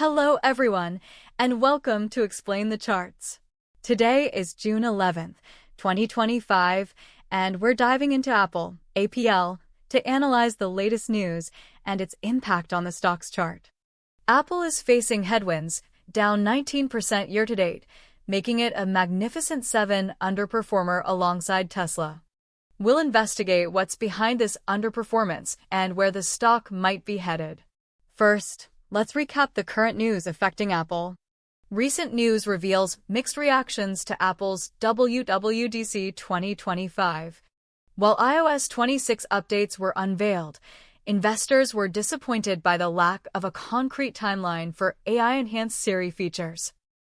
Hello everyone, and welcome to Explain the Charts. Today is June 11th, 2025, and we're diving into Apple, APL, to analyze the latest news and its impact on the stock's chart. Apple is facing headwinds, down 19% year-to-date, making it a Magnificent Seven underperformer alongside Tesla. We'll investigate what's behind this underperformance and where the stock might be headed. First, let's recap the current news affecting Apple. Recent news reveals mixed reactions to Apple's WWDC 2025. While iOS 26 updates were unveiled, investors were disappointed by the lack of a concrete timeline for AI-enhanced Siri features.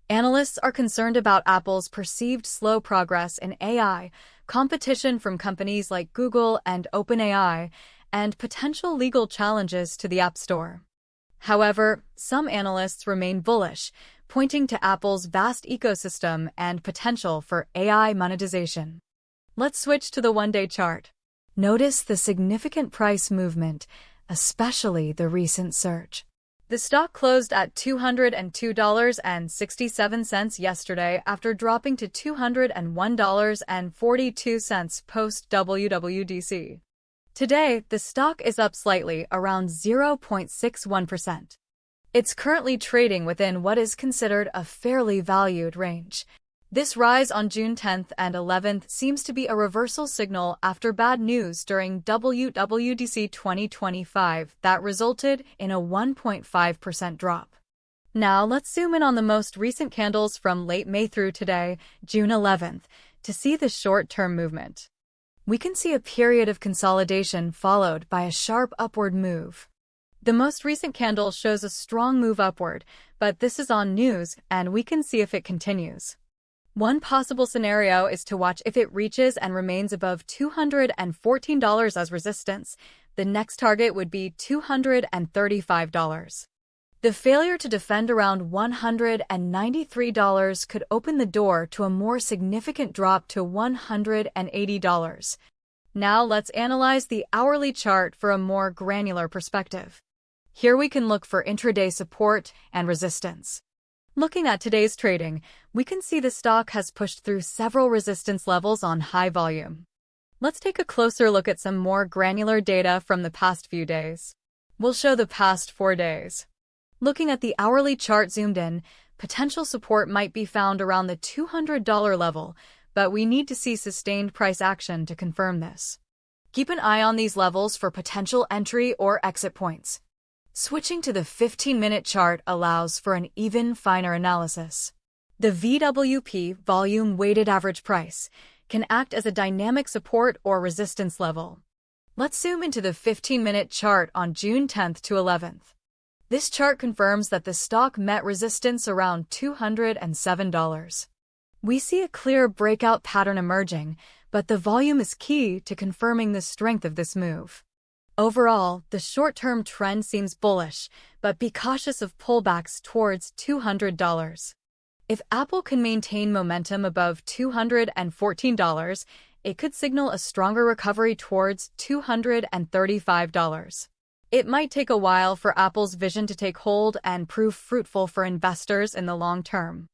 Analysts are concerned about Apple's perceived slow progress in AI, competition from companies like Google and OpenAI, and potential legal challenges to the App Store. However, some analysts remain bullish, pointing to Apple's vast ecosystem and potential for AI monetization. Let's switch to the one-day chart. Notice the significant price movement, especially the recent surge. The stock closed at $202.67 yesterday after dropping to $201.42 post-WWDC. Today, the stock is up slightly, around 0.61%. It's currently trading within what is considered a fairly valued range. This rise on June 10th and 11th seems to be a reversal signal after bad news during WWDC 2025 that resulted in a 1.5% drop. Now, let's zoom in on the most recent candles from late May through today, June 11th, to see the short-term movement. We can see a period of consolidation followed by a sharp upward move. The most recent candle shows a strong move upward, but this is on news, and we can see if it continues. One possible scenario is to watch if it reaches and remains above $214 as resistance. The next target would be $235. The failure to defend around $193 could open the door to a more significant drop to $180. Now let's analyze the hourly chart for a more granular perspective. Here we can look for intraday support and resistance. Looking at today's trading, we can see the stock has pushed through several resistance levels on high volume. Let's take a closer look at some more granular data from the past few days. We'll show the past 4 days. Looking at the hourly chart zoomed in, potential support might be found around the $200 level, but we need to see sustained price action to confirm this. Keep an eye on these levels for potential entry or exit points. Switching to the 15-minute chart allows for an even finer analysis. The VWP, volume weighted average price, can act as a dynamic support or resistance level. Let's zoom into the 15-minute chart on June 10th to 11th. This chart confirms that the stock met resistance around $207. We see a clear breakout pattern emerging, but the volume is key to confirming the strength of this move. Overall, the short-term trend seems bullish, but be cautious of pullbacks towards $200. If Apple can maintain momentum above $214, it could signal a stronger recovery towards $235. It might take a while for Apple's vision to take hold and prove fruitful for investors in the long term.